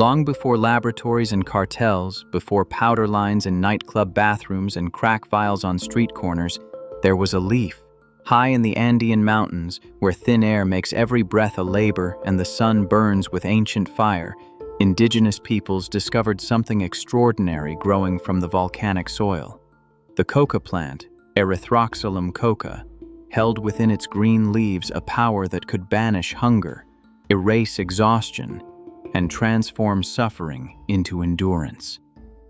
Long before laboratories and cartels, before powder lines in nightclub bathrooms and crack vials on street corners, there was a leaf. High in the Andean mountains, where thin air makes every breath a labor and the sun burns with ancient fire, indigenous peoples discovered something extraordinary growing from the volcanic soil. The coca plant, Erythroxylum coca, held within its green leaves a power that could banish hunger, erase exhaustion, and transform suffering into endurance.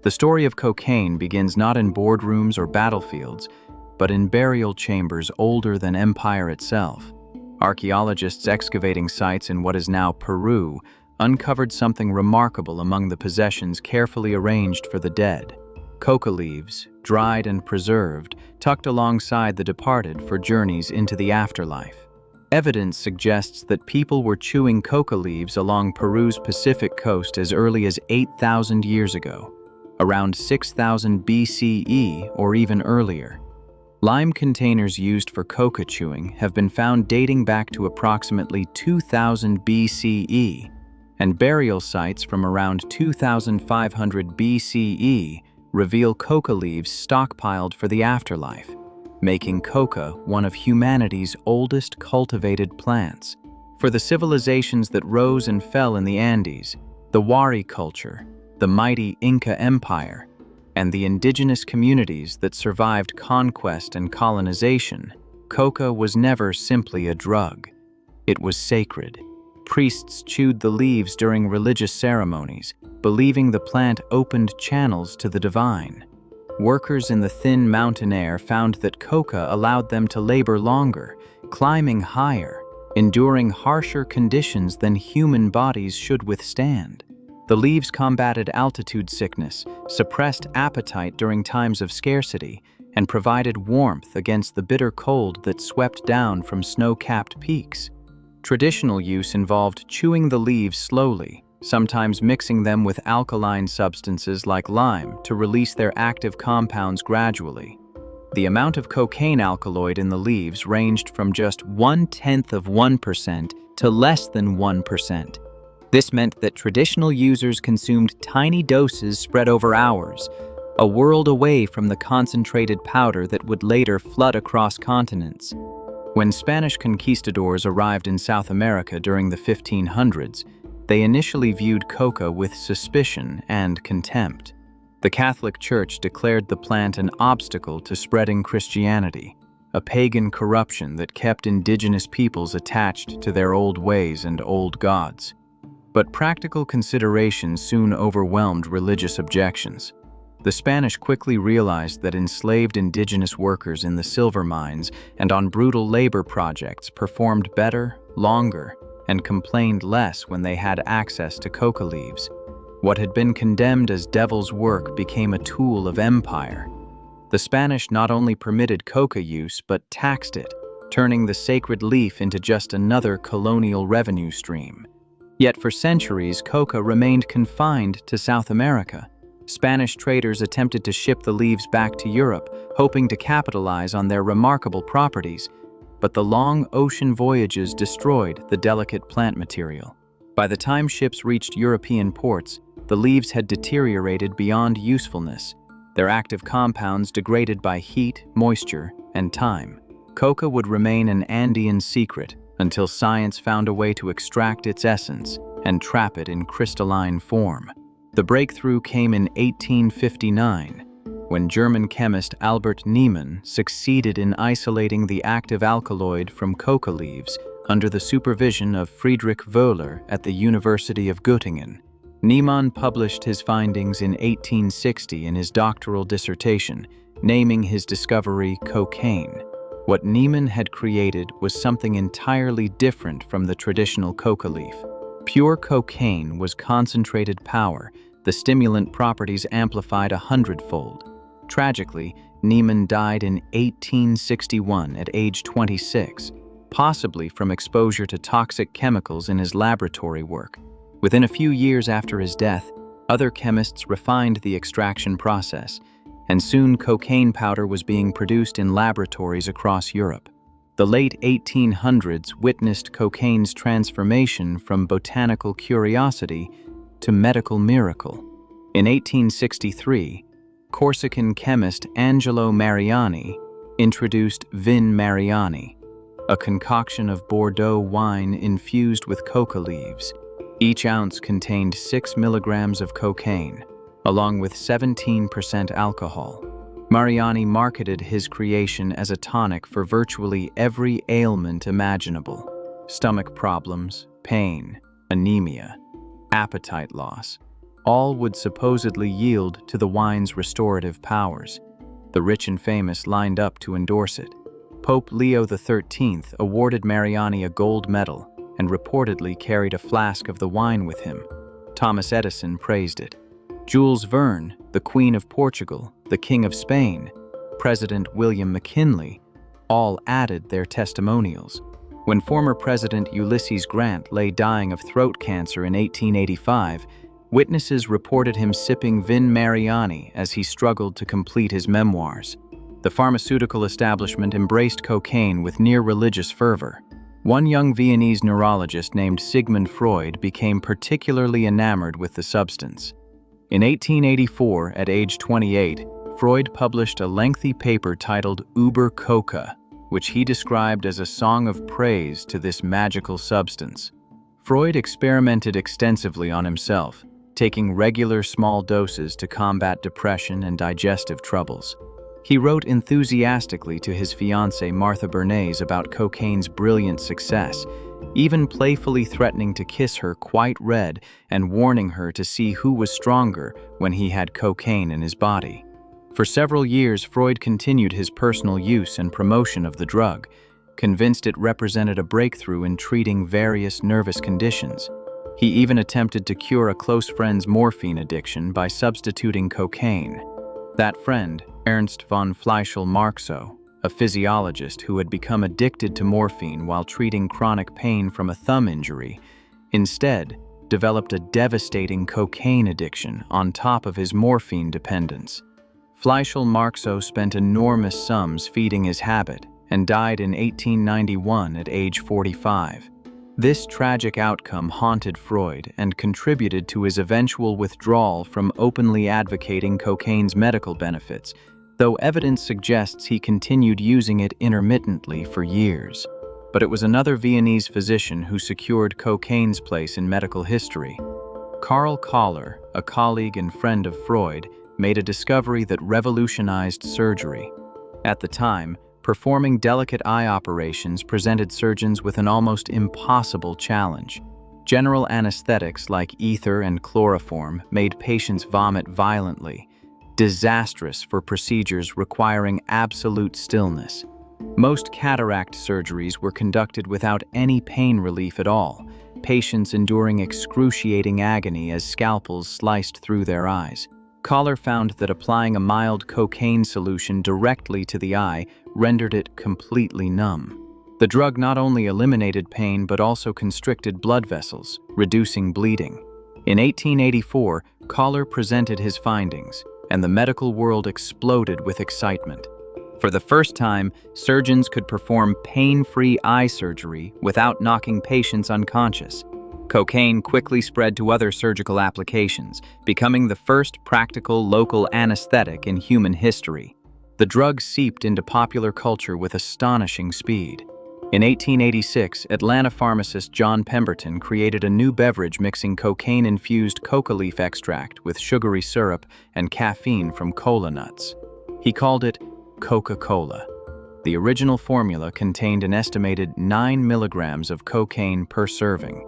The story of cocaine begins not in boardrooms or battlefields, but in burial chambers older than empire itself. Archaeologists excavating sites in what is now Peru uncovered something remarkable among the possessions carefully arranged for the dead. Coca leaves, dried and preserved, tucked alongside the departed for journeys into the afterlife. Evidence suggests that people were chewing coca leaves along Peru's Pacific coast as early as 8,000 years ago, around 6,000 BCE or even earlier. Lime containers used for coca chewing have been found dating back to approximately 2000 BCE, and burial sites from around 2500 BCE reveal coca leaves stockpiled for the afterlife, making coca one of humanity's oldest cultivated plants. For the civilizations that rose and fell in the Andes, the Wari culture, the mighty Inca Empire, and the indigenous communities that survived conquest and colonization, coca was never simply a drug. It was sacred. Priests chewed the leaves during religious ceremonies, believing the plant opened channels to the divine. Workers in the thin mountain air found that coca allowed them to labor longer, climbing higher, enduring harsher conditions than human bodies should withstand. The leaves combated altitude sickness, suppressed appetite during times of scarcity, and provided warmth against the bitter cold that swept down from snow-capped peaks. Traditional use involved chewing the leaves slowly, sometimes mixing them with alkaline substances like lime to release their active compounds gradually. The amount of cocaine alkaloid in the leaves ranged from just 0.1% to less than 1%. This meant that traditional users consumed tiny doses spread over hours, a world away from the concentrated powder that would later flood across continents. When Spanish conquistadors arrived in South America during the 1500s, they initially viewed coca with suspicion and contempt. The Catholic Church declared the plant an obstacle to spreading Christianity, a pagan corruption that kept indigenous peoples attached to their old ways and old gods. But practical considerations soon overwhelmed religious objections. The Spanish quickly realized that enslaved indigenous workers in the silver mines and on brutal labor projects performed better, longer, and complained less when they had access to coca leaves. What had been condemned as devil's work became a tool of empire. The Spanish not only permitted coca use but taxed it, turning the sacred leaf into just another colonial revenue stream. Yet for centuries, coca remained confined to South America. Spanish traders attempted to ship the leaves back to Europe, hoping to capitalize on their remarkable properties, but the long ocean voyages destroyed the delicate plant material. By the time ships reached European ports, the leaves had deteriorated beyond usefulness, their active compounds degraded by heat, moisture, and time. Coca would remain an Andean secret until science found a way to extract its essence and trap it in crystalline form. The breakthrough came in 1859, when German chemist Albert Niemann succeeded in isolating the active alkaloid from coca leaves under the supervision of Friedrich Wöhler at the University of Göttingen. Niemann published his findings in 1860 in his doctoral dissertation, naming his discovery cocaine. What Niemann had created was something entirely different from the traditional coca leaf. Pure cocaine was concentrated power, the stimulant properties amplified 100-fold. Tragically, Niemann died in 1861 at age 26, possibly from exposure to toxic chemicals in his laboratory work. Within a few years after his death, other chemists refined the extraction process, and soon cocaine powder was being produced in laboratories across Europe. The late 1800s witnessed cocaine's transformation from botanical curiosity to medical miracle. In 1863, Corsican chemist Angelo Mariani introduced Vin Mariani, a concoction of Bordeaux wine infused with coca leaves. Each ounce contained 6 milligrams of cocaine, along with 17% alcohol. Mariani marketed his creation as a tonic for virtually every ailment imaginable: stomach problems, pain, anemia, appetite loss. All would supposedly yield to the wine's restorative powers. The rich and famous lined up to endorse it. Pope Leo XIII awarded Mariani a gold medal and reportedly carried a flask of the wine with him. Thomas Edison praised it. Jules Verne, the Queen of Portugal, the King of Spain, President William McKinley, all added their testimonials. When former President Ulysses Grant lay dying of throat cancer in 1885, witnesses reported him sipping Vin Mariani as he struggled to complete his memoirs. The pharmaceutical establishment embraced cocaine with near-religious fervor. One young Viennese neurologist named Sigmund Freud became particularly enamored with the substance. In 1884, at age 28, Freud published a lengthy paper titled Über Coca, which he described as a song of praise to this magical substance. Freud experimented extensively on himself, taking regular small doses to combat depression and digestive troubles. He wrote enthusiastically to his fiancée Martha Bernays about cocaine's brilliant success, even playfully threatening to kiss her quite red and warning her to see who was stronger when he had cocaine in his body. For several years, Freud continued his personal use and promotion of the drug, convinced it represented a breakthrough in treating various nervous conditions. He even attempted to cure a close friend's morphine addiction by substituting cocaine. That friend, Ernst von Fleischl-Marxow, a physiologist who had become addicted to morphine while treating chronic pain from a thumb injury, instead developed a devastating cocaine addiction on top of his morphine dependence. Fleischl-Marxow spent enormous sums feeding his habit and died in 1891 at age 45. This tragic outcome haunted Freud and contributed to his eventual withdrawal from openly advocating cocaine's medical benefits, though evidence suggests he continued using it intermittently for years. But it was another Viennese physician who secured cocaine's place in medical history. Karl Koller, a colleague and friend of Freud, made a discovery that revolutionized surgery. At the time, performing delicate eye operations presented surgeons with an almost impossible challenge. General anesthetics like ether and chloroform made patients vomit violently, disastrous for procedures requiring absolute stillness. Most cataract surgeries were conducted without any pain relief at all, patients enduring excruciating agony as scalpels sliced through their eyes. Koller found that applying a mild cocaine solution directly to the eye rendered it completely numb. The drug not only eliminated pain but also constricted blood vessels, reducing bleeding. In 1884, Koller presented his findings, and the medical world exploded with excitement. For the first time, surgeons could perform pain-free eye surgery without knocking patients unconscious. Cocaine quickly spread to other surgical applications, becoming the first practical local anesthetic in human history. The drug seeped into popular culture with astonishing speed. In 1886, Atlanta pharmacist John Pemberton created a new beverage mixing cocaine-infused coca leaf extract with sugary syrup and caffeine from cola nuts. He called it Coca-Cola. The original formula contained an estimated 9 milligrams of cocaine per serving.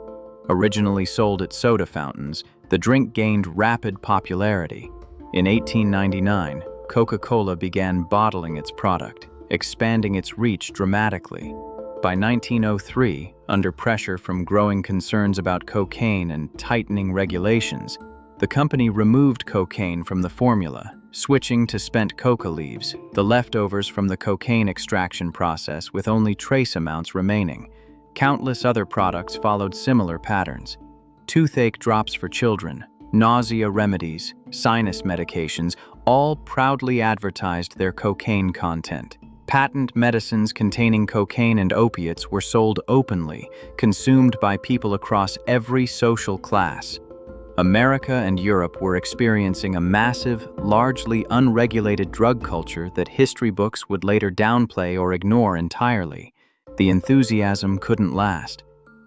Originally sold at soda fountains, the drink gained rapid popularity. In 1899, Coca-Cola began bottling its product, expanding its reach dramatically. By 1903, under pressure from growing concerns about cocaine and tightening regulations, the company removed cocaine from the formula, switching to spent coca leaves, the leftovers from the cocaine extraction process with only trace amounts remaining. Countless other products followed similar patterns. Toothache drops for children, nausea remedies, sinus medications, all proudly advertised their cocaine content. Patent medicines containing cocaine and opiates were sold openly, consumed by people across every social class. America and Europe were experiencing a massive, largely unregulated drug culture that history books would later downplay or ignore entirely. The enthusiasm couldn't last.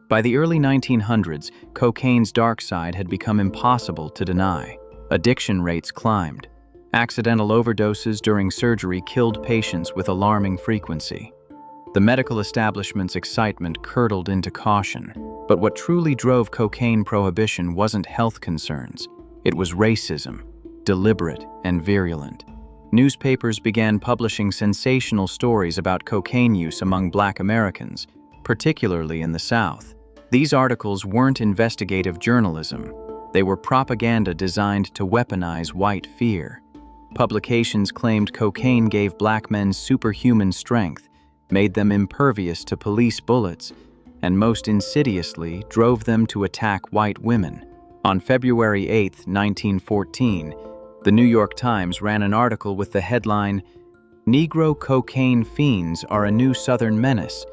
By the early 1900s, cocaine's dark side had become impossible to deny. Addiction rates climbed. Accidental overdoses during surgery killed patients with alarming frequency. The medical establishment's excitement curdled into caution. But what truly drove cocaine prohibition wasn't health concerns. It was racism, deliberate and virulent. Newspapers began publishing sensational stories about cocaine use among Black Americans, particularly in the South. These articles weren't investigative journalism. They were propaganda designed to weaponize white fear. Publications claimed cocaine gave Black men superhuman strength, made them impervious to police bullets, and most insidiously drove them to attack white women. On February 8, 1914, the New York Times ran an article with the headline, "Negro Cocaine Fiends Are a New Southern Menace,"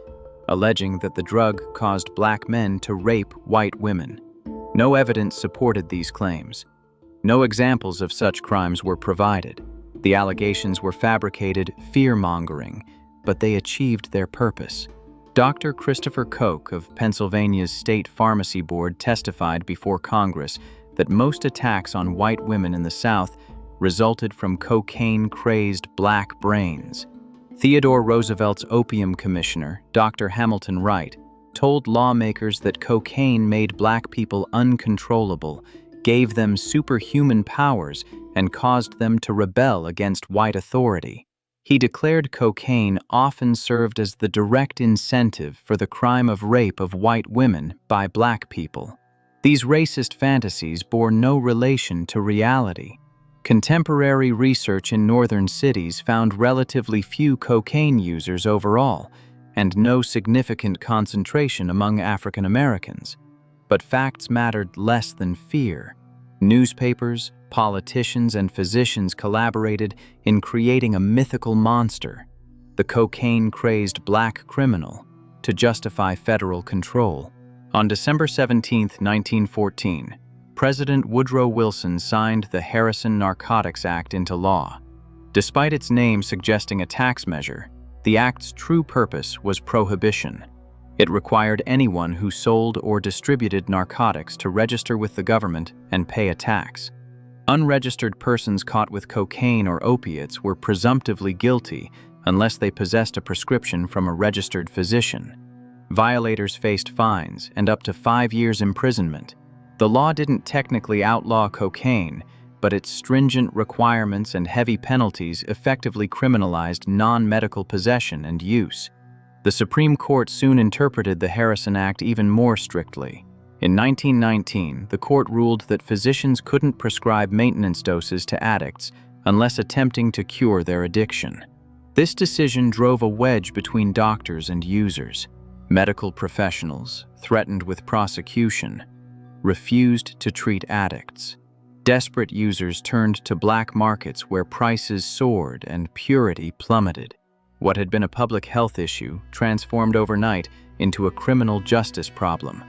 alleging that the drug caused Black men to rape white women. No evidence supported these claims. No examples of such crimes were provided. The allegations were fabricated fear-mongering, but they achieved their purpose. Dr. Christopher Koch of Pennsylvania's State Pharmacy Board testified before Congress that most attacks on white women in the South resulted from cocaine-crazed Black brains. Theodore Roosevelt's opium commissioner, Dr. Hamilton Wright, told lawmakers that cocaine made Black people uncontrollable, gave them superhuman powers, and caused them to rebel against white authority. He declared cocaine often served as the direct incentive for the crime of rape of white women by Black people. These racist fantasies bore no relation to reality. Contemporary research in northern cities found relatively few cocaine users overall, and no significant concentration among African Americans. But facts mattered less than fear. Newspapers, politicians, and physicians collaborated in creating a mythical monster, the cocaine-crazed Black criminal, to justify federal control. On December 17, 1914, President Woodrow Wilson signed the Harrison Narcotics Act into law. Despite its name suggesting a tax measure, the act's true purpose was prohibition. It required anyone who sold or distributed narcotics to register with the government and pay a tax. Unregistered persons caught with cocaine or opiates were presumptively guilty unless they possessed a prescription from a registered physician. Violators faced fines and up to 5 years imprisonment. The law didn't technically outlaw cocaine, but its stringent requirements and heavy penalties effectively criminalized non-medical possession and use. The Supreme Court soon interpreted the Harrison Act even more strictly. In 1919, the court ruled that physicians couldn't prescribe maintenance doses to addicts unless attempting to cure their addiction. This decision drove a wedge between doctors and users. Medical professionals, threatened with prosecution, refused to treat addicts. Desperate users turned to black markets where prices soared and purity plummeted. What had been a public health issue transformed overnight into a criminal justice problem.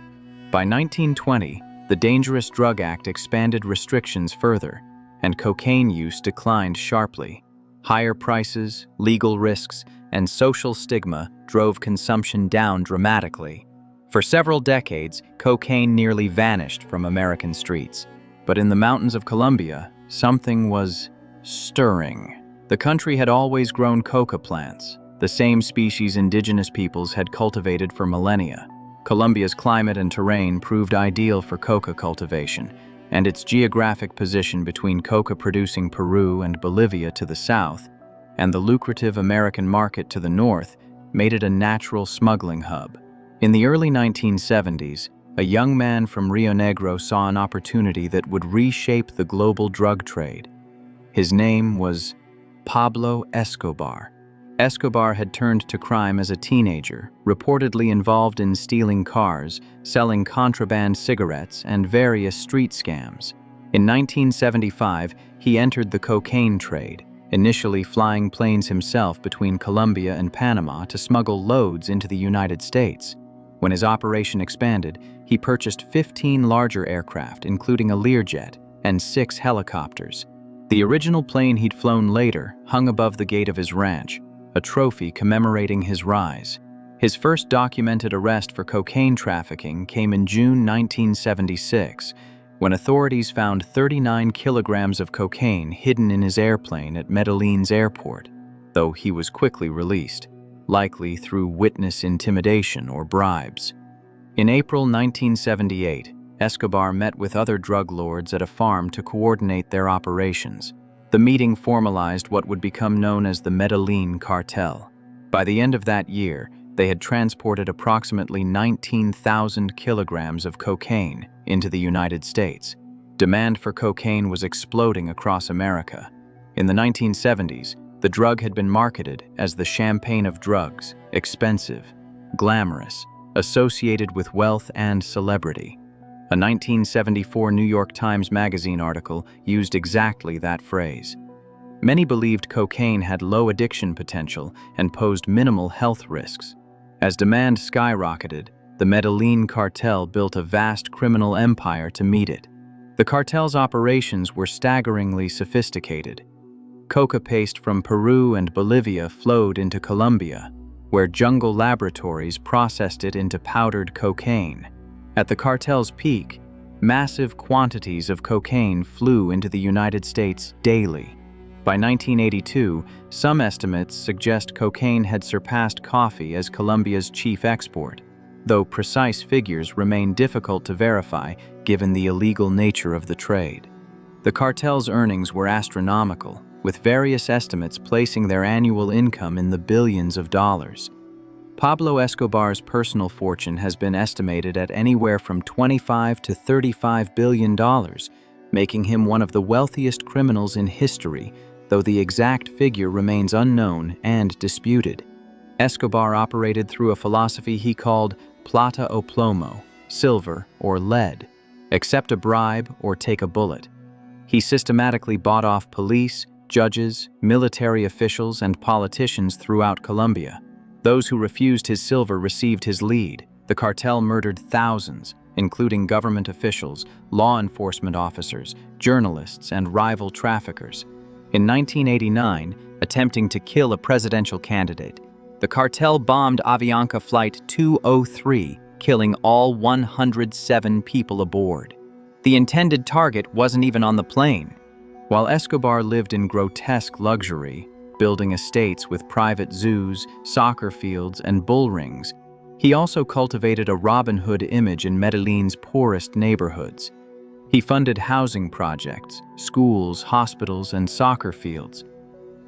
By 1920, the Dangerous Drug Act expanded restrictions further, and cocaine use declined sharply. Higher prices, legal risks, and social stigma drove consumption down dramatically. For several decades, cocaine nearly vanished from American streets. But in the mountains of Colombia, something was stirring. The country had always grown coca plants, the same species indigenous peoples had cultivated for millennia. Colombia's climate and terrain proved ideal for coca cultivation, and its geographic position between coca-producing Peru and Bolivia to the south, and the lucrative American market to the north, made it a natural smuggling hub. In the early 1970s, a young man from Rio Negro saw an opportunity that would reshape the global drug trade. His name was Pablo Escobar. Escobar had turned to crime as a teenager, reportedly involved in stealing cars, selling contraband cigarettes, and various street scams. In 1975, he entered the cocaine trade, initially flying planes himself between Colombia and Panama to smuggle loads into the United States. When his operation expanded, he purchased 15 larger aircraft, including a Learjet, and 6 helicopters. The original plane he'd flown later hung above the gate of his ranch, a trophy commemorating his rise. His first documented arrest for cocaine trafficking came in June 1976, when authorities found 39 kilograms of cocaine hidden in his airplane at Medellin's airport, though he was quickly released, likely through witness intimidation or bribes. In April 1978, Escobar met with other drug lords at a farm to coordinate their operations. The meeting formalized what would become known as the Medellin Cartel. By the end of that year, they had transported approximately 19,000 kilograms of cocaine into the United States. Demand for cocaine was exploding across America. In the 1970s, the drug had been marketed as the champagne of drugs, expensive, glamorous, associated with wealth and celebrity. A 1974 New York Times Magazine article used exactly that phrase. Many believed cocaine had low addiction potential and posed minimal health risks. As demand skyrocketed, the Medellin cartel built a vast criminal empire to meet it. The cartel's operations were staggeringly sophisticated. Coca paste from Peru and Bolivia flowed into Colombia, where jungle laboratories processed it into powdered cocaine. At the cartel's peak, massive quantities of cocaine flew into the United States daily. By 1982, some estimates suggest cocaine had surpassed coffee as Colombia's chief export, though precise figures remain difficult to verify given the illegal nature of the trade. The cartel's earnings were astronomical, with various estimates placing their annual income in the billions of dollars. Pablo Escobar's personal fortune has been estimated at anywhere from $25 to $35 billion, making him one of the wealthiest criminals in history, though the exact figure remains unknown and disputed. Escobar operated through a philosophy he called plata o plomo, silver or lead, accept a bribe or take a bullet. He systematically bought off police, judges, military officials, and politicians throughout Colombia. Those who refused his silver received his lead. The cartel murdered thousands, including government officials, law enforcement officers, journalists, and rival traffickers. In 1989, attempting to kill a presidential candidate, the cartel bombed Avianca Flight 203, killing all 107 people aboard. The intended target wasn't even on the plane. While Escobar lived in grotesque luxury, building estates with private zoos, soccer fields, and bull rings, he also cultivated a Robin Hood image in Medellin's poorest neighborhoods. He funded housing projects, schools, hospitals, and soccer fields.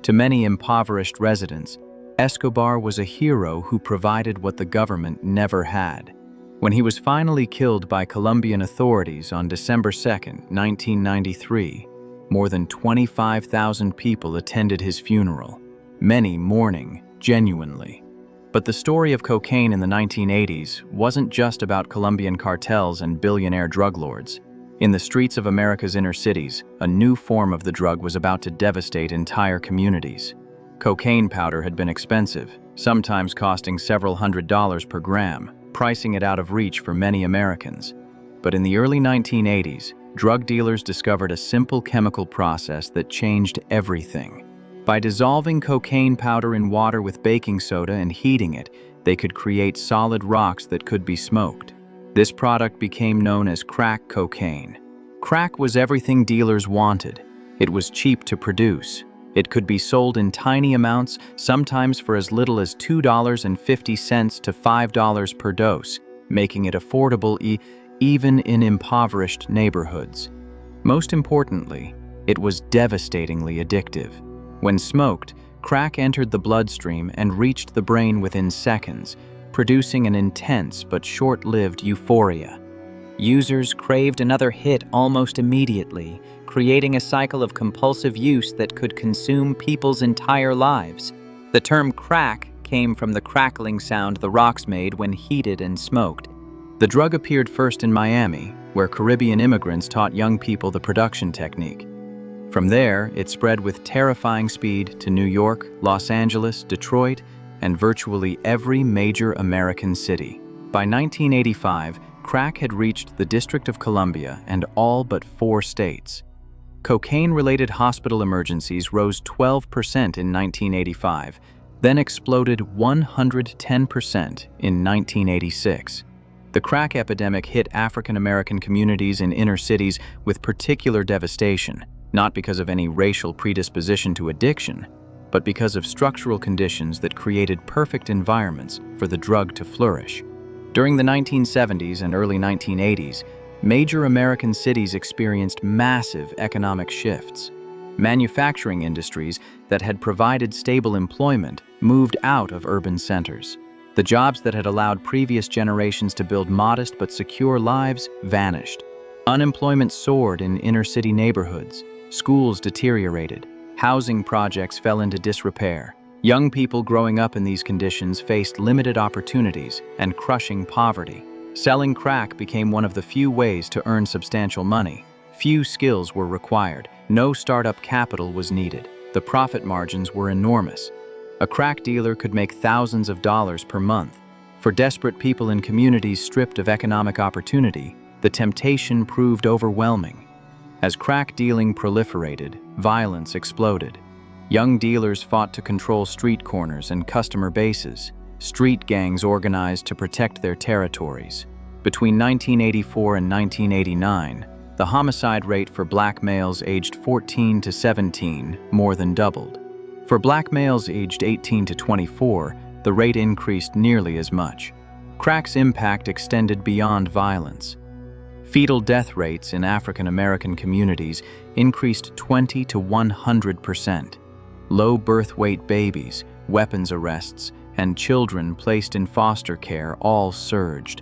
To many impoverished residents, Escobar was a hero who provided what the government never had. When he was finally killed by Colombian authorities on December 2, 1993, more than 25,000 people attended his funeral, many mourning genuinely. But the story of cocaine in the 1980s wasn't just about Colombian cartels and billionaire drug lords. In the streets of America's inner cities, a new form of the drug was about to devastate entire communities. Cocaine powder had been expensive, sometimes costing several $100s per gram, pricing it out of reach for many Americans. But in the early 1980s, drug dealers discovered a simple chemical process that changed everything. By dissolving cocaine powder in water with baking soda and heating it, they could create solid rocks that could be smoked. This product became known as crack cocaine. Crack was everything dealers wanted. It was cheap to produce. It could be sold in tiny amounts, sometimes for as little as $2.50 to $5 per dose, making it affordable even in impoverished neighborhoods. Most importantly, it was devastatingly addictive. When smoked, crack entered the bloodstream and reached the brain within seconds, producing an intense but short-lived euphoria. Users craved another hit almost immediately, creating a cycle of compulsive use that could consume people's entire lives. The term crack came from the crackling sound the rocks made when heated and smoked. The drug appeared first in Miami, where Caribbean immigrants taught young people the production technique. From there, it spread with terrifying speed to New York, Los Angeles, Detroit, and virtually every major American city. By 1985, crack had reached the District of Columbia and all but 4 states. Cocaine-related hospital emergencies rose 12% in 1985, then exploded 110% in 1986. The crack epidemic hit African American communities in inner cities with particular devastation, not because of any racial predisposition to addiction, but because of structural conditions that created perfect environments for the drug to flourish. During the 1970s and early 1980s, major American cities experienced massive economic shifts. Manufacturing industries that had provided stable employment moved out of urban centers. The jobs that had allowed previous generations to build modest but secure lives vanished. Unemployment soared in inner-city neighborhoods. Schools deteriorated. Housing projects fell into disrepair. Young people growing up in these conditions faced limited opportunities and crushing poverty. Selling crack became one of the few ways to earn substantial money. Few skills were required. No startup capital was needed. The profit margins were enormous. A crack dealer could make thousands of dollars per month. For desperate people in communities stripped of economic opportunity, the temptation proved overwhelming. As crack dealing proliferated, violence exploded. Young dealers fought to control street corners and customer bases. Street gangs organized to protect their territories. Between 1984 and 1989, the homicide rate for black males aged 14 to 17 more than doubled. For black males aged 18 to 24, the rate increased nearly as much. Crack's impact extended beyond violence. Fetal death rates in African American communities increased 20 to 100%. Low birth weight babies, weapons arrests, and children placed in foster care all surged.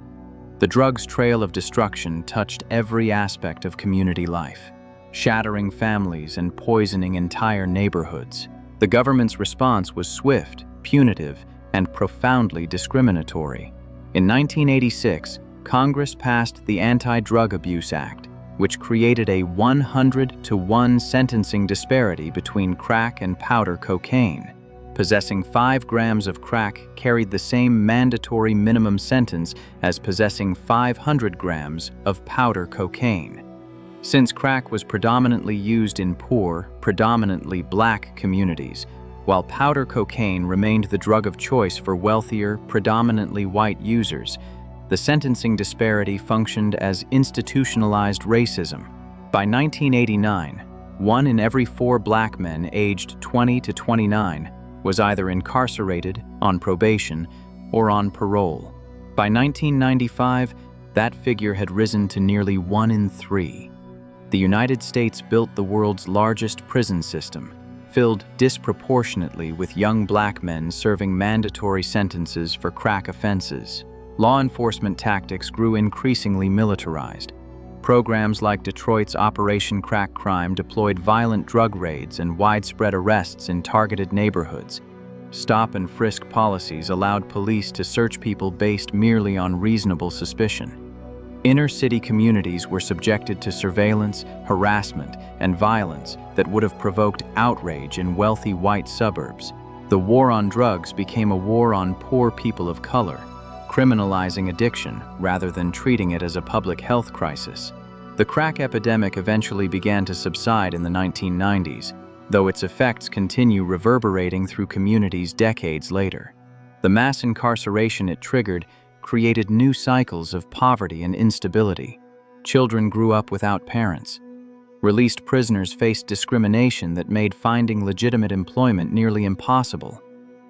The drug's trail of destruction touched every aspect of community life, shattering families and poisoning entire neighborhoods. The government's response was swift, punitive, and profoundly discriminatory. In 1986, Congress passed the Anti-Drug Abuse Act, which created a 100-to-1 sentencing disparity between crack and powder cocaine. Possessing 5 grams of crack carried the same mandatory minimum sentence as possessing 500 grams of powder cocaine. Since crack was predominantly used in poor, predominantly black communities, while powder cocaine remained the drug of choice for wealthier, predominantly white users, the sentencing disparity functioned as institutionalized racism. By 1989, 1 in every 4 black men aged 20 to 29 was either incarcerated, on probation, or on parole. By 1995, that figure had risen to nearly 1 in 3. The United States built the world's largest prison system, filled disproportionately with young black men serving mandatory sentences for crack offenses. Law enforcement tactics grew increasingly militarized. Programs like Detroit's Operation Crack Crime deployed violent drug raids and widespread arrests in targeted neighborhoods. Stop and frisk policies allowed police to search people based merely on reasonable suspicion. Inner-city communities were subjected to surveillance, harassment, and violence that would have provoked outrage in wealthy white suburbs. The war on drugs became a war on poor people of color, criminalizing addiction rather than treating it as a public health crisis. The crack epidemic eventually began to subside in the 1990s, though its effects continue reverberating through communities decades later. The mass incarceration it triggered created new cycles of poverty and instability. Children grew up without parents. Released prisoners faced discrimination that made finding legitimate employment nearly impossible,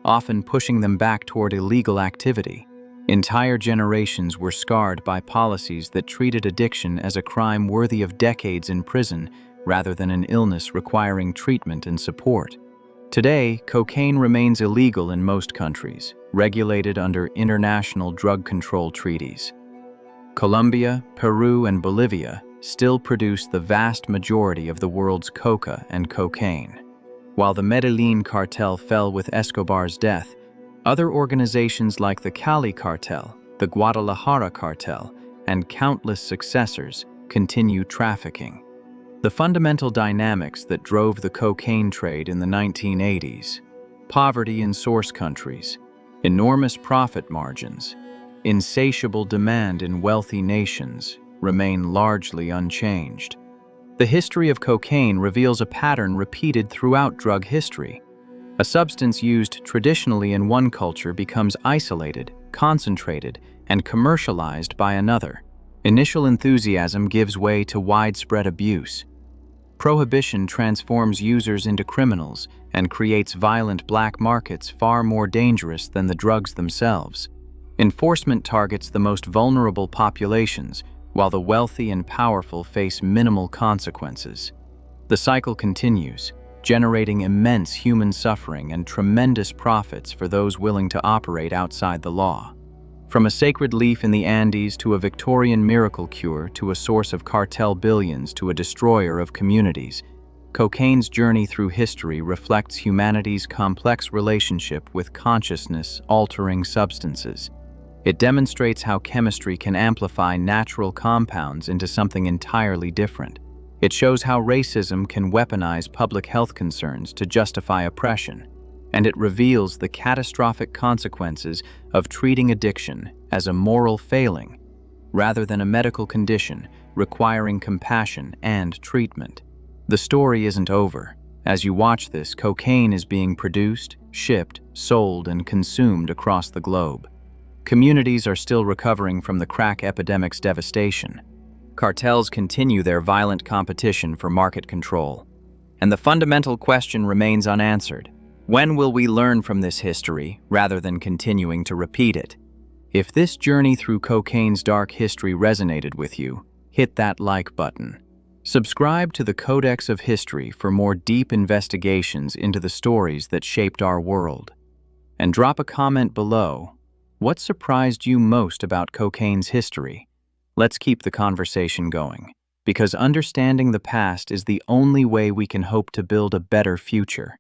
often pushing them back toward illegal activity. Entire generations were scarred by policies that treated addiction as a crime worthy of decades in prison rather than an illness requiring treatment and support. Today, cocaine remains illegal in most countries, regulated under international drug control treaties. Colombia, Peru, and Bolivia still produce the vast majority of the world's coca and cocaine. While the Medellin cartel fell with Escobar's death, other organizations like the Cali cartel, the Guadalajara cartel, and countless successors continue trafficking. The fundamental dynamics that drove the cocaine trade in the 1980s, poverty in source countries, enormous profit margins, insatiable demand in wealthy nations remain largely unchanged. The history of cocaine reveals a pattern repeated throughout drug history. A substance used traditionally in one culture becomes isolated, concentrated, and commercialized by another. Initial enthusiasm gives way to widespread abuse. Prohibition transforms users into criminals and creates violent black markets far more dangerous than the drugs themselves. Enforcement targets the most vulnerable populations, while the wealthy and powerful face minimal consequences. The cycle continues, generating immense human suffering and tremendous profits for those willing to operate outside the law. From a sacred leaf in the Andes to a Victorian miracle cure to a source of cartel billions to a destroyer of communities, cocaine's journey through history reflects humanity's complex relationship with consciousness-altering substances. It demonstrates how chemistry can amplify natural compounds into something entirely different. It shows how racism can weaponize public health concerns to justify oppression. And it reveals the catastrophic consequences of treating addiction as a moral failing, rather than a medical condition requiring compassion and treatment. The story isn't over. As you watch this, cocaine is being produced, shipped, sold, and consumed across the globe. Communities are still recovering from the crack epidemic's devastation. Cartels continue their violent competition for market control. And the fundamental question remains unanswered. When will we learn from this history rather than continuing to repeat it? If this journey through cocaine's dark history resonated with you, hit that like button. Subscribe to the Codex of History for more deep investigations into the stories that shaped our world. And drop a comment below. What surprised you most about cocaine's history? Let's keep the conversation going, because understanding the past is the only way we can hope to build a better future.